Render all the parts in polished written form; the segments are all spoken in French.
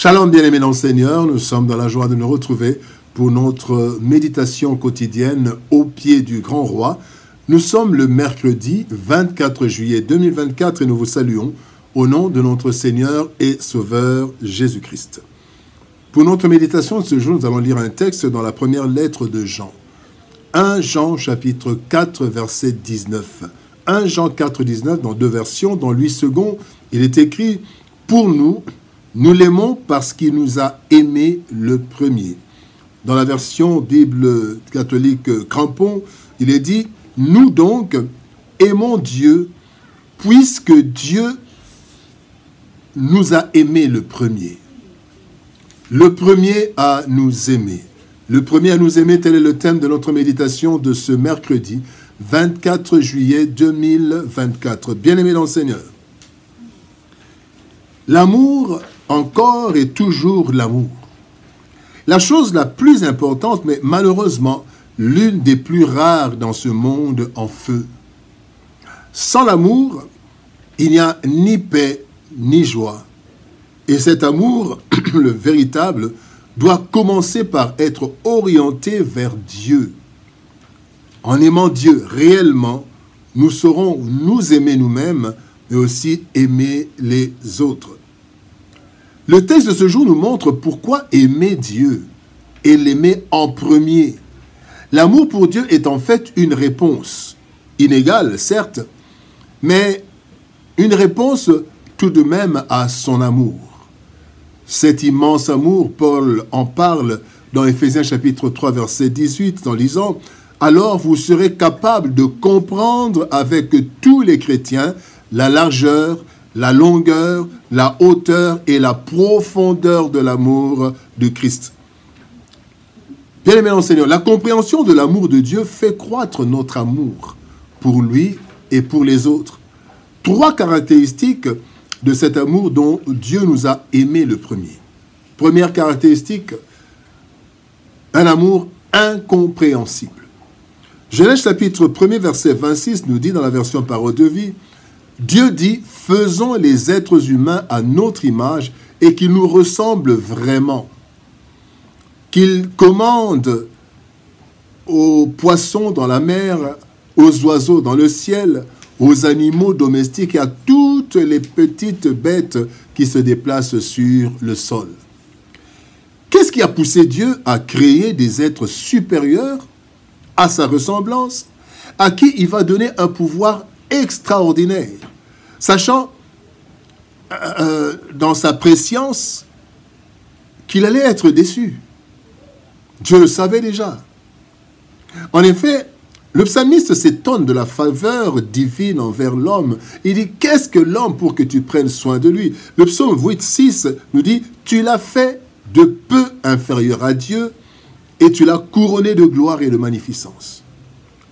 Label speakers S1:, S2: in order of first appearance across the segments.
S1: Shalom bien-aimés dans le Seigneur, nous sommes dans la joie de nous retrouver pour notre méditation quotidienne au pied du grand roi. Nous sommes le mercredi 24 juillet 2024 et nous vous saluons au nom de notre Seigneur et Sauveur Jésus-Christ. Pour notre méditation de ce jour, nous allons lire un texte dans la première lettre de Jean. 1 Jean chapitre 4 verset 19. 1 Jean 4 19 dans deux versions, dans lui second, il est écrit « Pour nous, nous l'aimons parce qu'il nous a aimés le premier ». Dans la version Bible catholique Crampon, il est dit « Nous donc aimons Dieu puisque Dieu nous a aimés le premier ». Le premier à nous aimer. Le premier à nous aimer, tel est le thème de notre méditation de ce mercredi 24 juillet 2024. Bien-aimés dans le Seigneur. L'amour, encore et toujours l'amour. La chose la plus importante, mais malheureusement, l'une des plus rares dans ce monde en feu. Sans l'amour, il n'y a ni paix, ni joie. Et cet amour, le véritable, doit commencer par être orienté vers Dieu. En aimant Dieu réellement, nous saurons nous aimer nous-mêmes, mais aussi aimer les autres. Le texte de ce jour nous montre pourquoi aimer Dieu et l'aimer en premier. L'amour pour Dieu est en fait une réponse, inégale certes, mais une réponse tout de même à son amour. Cet immense amour, Paul en parle dans Éphésiens chapitre 3 verset 18 en lisant « Alors vous serez capables de comprendre avec tous les chrétiens la largeur, la longueur, la hauteur et la profondeur de l'amour de Christ. » Bien-aimés dans le Seigneur, la compréhension de l'amour de Dieu fait croître notre amour pour lui et pour les autres. Trois caractéristiques de cet amour dont Dieu nous a aimés le premier. Première caractéristique, un amour incompréhensible. Genèse chapitre 1er verset 26 nous dit dans la version Parole de vie, Dieu dit, faisons les êtres humains à notre image et qu'ils nous ressemblent vraiment. Qu'il commande aux poissons dans la mer, aux oiseaux dans le ciel, aux animaux domestiques et à toutes les petites bêtes qui se déplacent sur le sol. Qu'est-ce qui a poussé Dieu à créer des êtres supérieurs à sa ressemblance, à qui il va donner un pouvoir extraordinaire, sachant dans sa prescience qu'il allait être déçu. Dieu le savait déjà. En effet, le psalmiste s'étonne de la faveur divine envers l'homme. Il dit, qu'est-ce que l'homme pour que tu prennes soin de lui? Le psaume 8,6 nous dit, tu l'as fait de peu inférieur à Dieu et tu l'as couronné de gloire et de magnificence.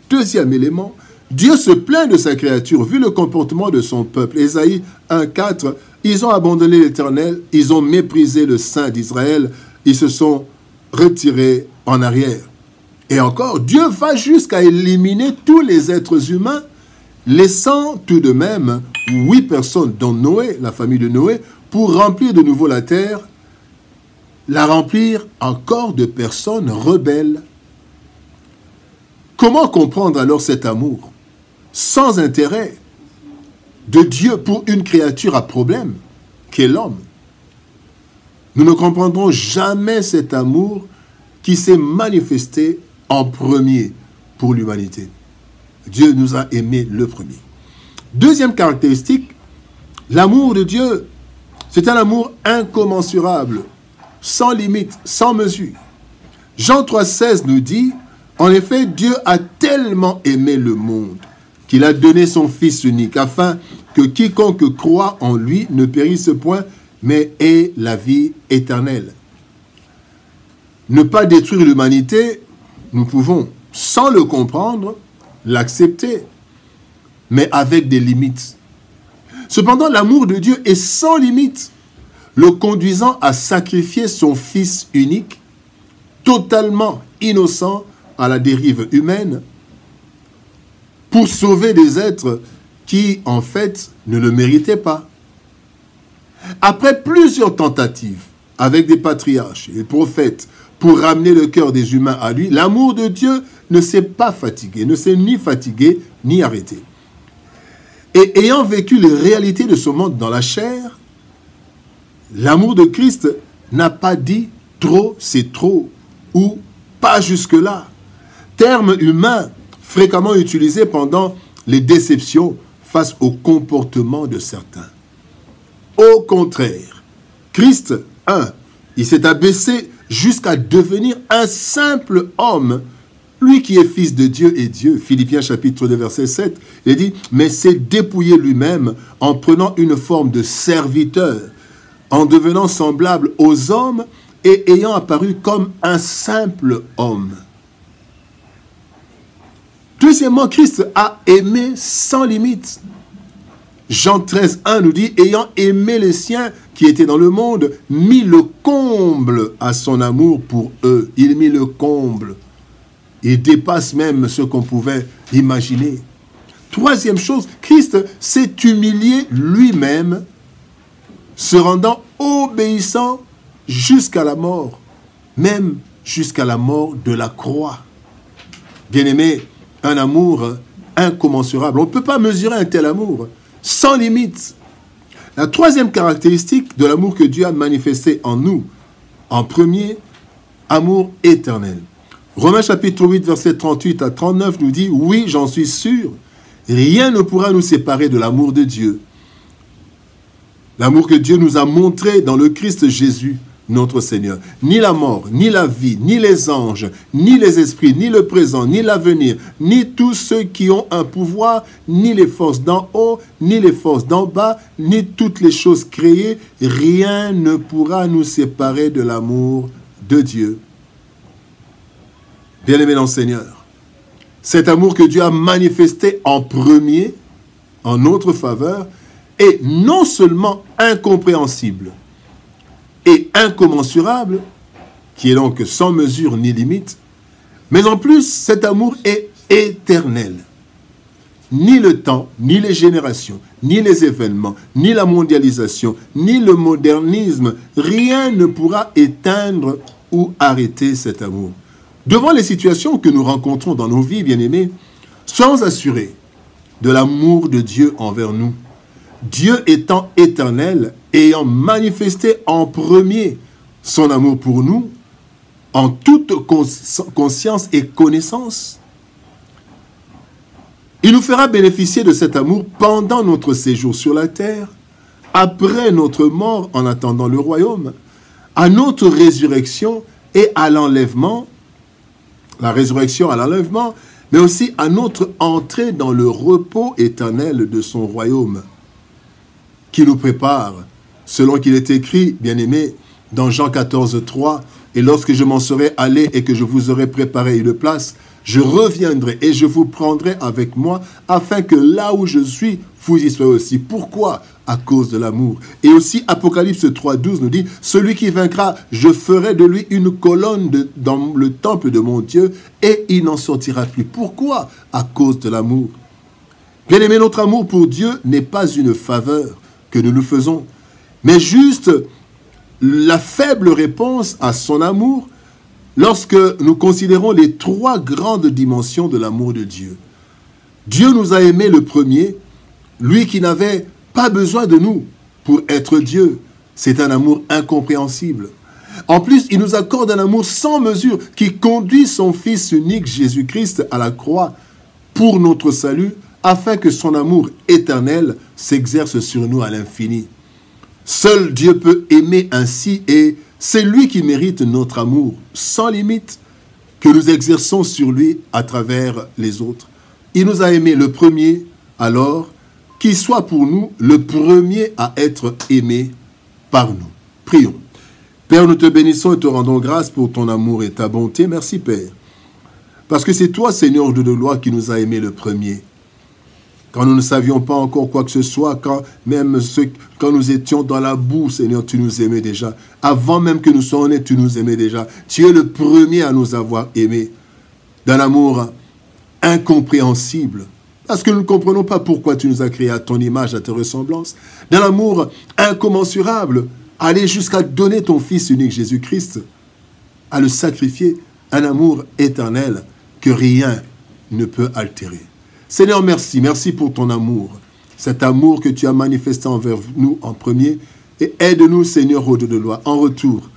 S1: Deuxième élément, Dieu se plaint de sa créature, vu le comportement de son peuple. Ésaïe 1,4, ils ont abandonné l'Éternel, ils ont méprisé le Saint d'Israël, ils se sont retirés en arrière. Et encore, Dieu va jusqu'à éliminer tous les êtres humains, laissant tout de même 8 personnes, dont Noé, la famille de Noé, pour remplir de nouveau la terre, la remplir encore de personnes rebelles. Comment comprendre alors cet amour sans intérêt de Dieu pour une créature à problème, qu'est l'homme? Nous ne comprendrons jamais cet amour qui s'est manifesté en premier pour l'humanité. Dieu nous a aimés le premier. Deuxième caractéristique, l'amour de Dieu, c'est un amour incommensurable, sans limite, sans mesure. Jean 3,16 nous dit, en effet, Dieu a tellement aimé le monde qu'il a donné son Fils unique, afin que quiconque croit en lui ne périsse point, mais ait la vie éternelle. Ne pas détruire l'humanité, nous pouvons, sans le comprendre, l'accepter, mais avec des limites. Cependant, l'amour de Dieu est sans limite, le conduisant à sacrifier son Fils unique, totalement innocent à la dérive humaine, pour sauver des êtres qui, en fait, ne le méritaient pas. Après plusieurs tentatives, avec des patriarches et des prophètes pour ramener le cœur des humains à lui, l'amour de Dieu ne s'est pas fatigué, ne s'est ni fatigué ni arrêté. Et ayant vécu les réalités de ce monde dans la chair, l'amour de Christ n'a pas dit « trop, c'est trop » ou « pas jusque-là ». Terme humain fréquemment utilisé pendant les déceptions face au comportement de certains. Au contraire, Christ, il s'est abaissé jusqu'à devenir un simple homme, lui qui est fils de Dieu et Dieu. Philippiens chapitre 2 verset 7, il dit « Mais s'est dépouillé lui-même en prenant une forme de serviteur, en devenant semblable aux hommes et ayant apparu comme un simple homme. » Deuxièmement, Christ a aimé sans limite. Jean 13, 1 nous dit « Ayant aimé les siens qui étaient dans le monde, mit le comble à son amour pour eux. » Il mit le comble. Il dépasse même ce qu'on pouvait imaginer. Troisième chose, Christ s'est humilié lui-même, se rendant obéissant jusqu'à la mort, même jusqu'à la mort de la croix. Bien-aimé, un amour incommensurable. On ne peut pas mesurer un tel amour, sans limite. La troisième caractéristique de l'amour que Dieu a manifesté en nous, en premier, amour éternel. Romains chapitre 8, verset 38 à 39 nous dit « Oui, j'en suis sûr, rien ne pourra nous séparer de l'amour de Dieu. » L'amour que Dieu nous a montré dans le Christ Jésus, notre Seigneur. Ni la mort, ni la vie, ni les anges, ni les esprits, ni le présent, ni l'avenir, ni tous ceux qui ont un pouvoir, ni les forces d'en haut, ni les forces d'en bas, ni toutes les choses créées, rien ne pourra nous séparer de l'amour de Dieu. Bien-aimés dans le Seigneur, cet amour que Dieu a manifesté en premier, en notre faveur, est non seulement incompréhensible et incommensurable, qui est donc sans mesure ni limite, mais en plus, cet amour est éternel. Ni le temps, ni les générations, ni les événements, ni la mondialisation, ni le modernisme, rien ne pourra éteindre ou arrêter cet amour. Devant les situations que nous rencontrons dans nos vies, bien-aimés, soyons assurés de l'amour de Dieu envers nous. Dieu étant éternel, ayant manifesté en premier son amour pour nous, en toute conscience et connaissance, il nous fera bénéficier de cet amour pendant notre séjour sur la terre, après notre mort en attendant le royaume, à notre résurrection et à l'enlèvement, la résurrection à l'enlèvement, mais aussi à notre entrée dans le repos éternel de son royaume, qui nous prépare, selon qu'il est écrit, bien-aimé, dans Jean 14, 3, « Et lorsque je m'en serai allé et que je vous aurai préparé une place, je reviendrai et je vous prendrai avec moi, afin que là où je suis, vous y soyez aussi. » Pourquoi? À cause de l'amour. Et aussi, Apocalypse 3, 12 nous dit, « Celui qui vaincra, je ferai de lui une colonne dans le temple de mon Dieu, et il n'en sortira plus. » Pourquoi? À cause de l'amour. Bien-aimé, notre amour pour Dieu n'est pas une faveur que nous faisons, mais juste la faible réponse à son amour lorsque nous considérons les trois grandes dimensions de l'amour de Dieu. Dieu nous a aimés le premier, lui qui n'avait pas besoin de nous pour être Dieu. C'est un amour incompréhensible. En plus, il nous accorde un amour sans mesure qui conduit son Fils unique Jésus-Christ à la croix pour notre salut, afin que son amour éternel s'exerce sur nous à l'infini. Seul Dieu peut aimer ainsi et c'est lui qui mérite notre amour sans limite que nous exerçons sur lui à travers les autres. Il nous a aimés le premier, alors qu'il soit pour nous le premier à être aimé par nous. Prions. Père, nous te bénissons et te rendons grâce pour ton amour et ta bonté. Merci Père. Parce que c'est toi, Seigneur de gloire, qui nous a aimés le premier. Quand nous ne savions pas encore quoi que ce soit, quand nous étions dans la boue, Seigneur, tu nous aimais déjà. Avant même que nous soyons nés, tu nous aimais déjà. Tu es le premier à nous avoir aimés d'un amour incompréhensible. Parce que nous ne comprenons pas pourquoi tu nous as créés à ton image, à ta ressemblance. D'un amour incommensurable. aller jusqu'à donner ton Fils unique Jésus-Christ, à le sacrifier, un amour éternel que rien ne peut altérer. Seigneur, merci. Merci pour ton amour. Cet amour que tu as manifesté envers nous en premier. Et aide-nous, Seigneur, au Dieu de loi. En retour,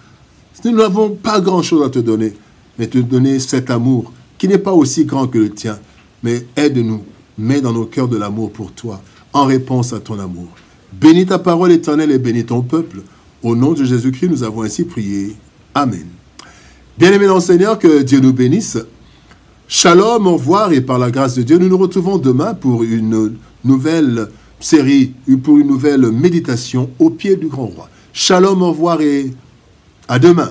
S1: nous n'avons pas grand-chose à te donner, mais te donner cet amour qui n'est pas aussi grand que le tien. Mais aide-nous, mets dans nos cœurs de l'amour pour toi, en réponse à ton amour. Bénis ta parole éternelle et bénis ton peuple. Au nom de Jésus-Christ, nous avons ainsi prié. Amen. Bien-aimés dans le Seigneur, que Dieu nous bénisse. Shalom, au revoir, et par la grâce de Dieu, nous nous retrouvons demain pour une nouvelle série, pour une nouvelle méditation au pied du grand roi. Shalom, au revoir et à demain.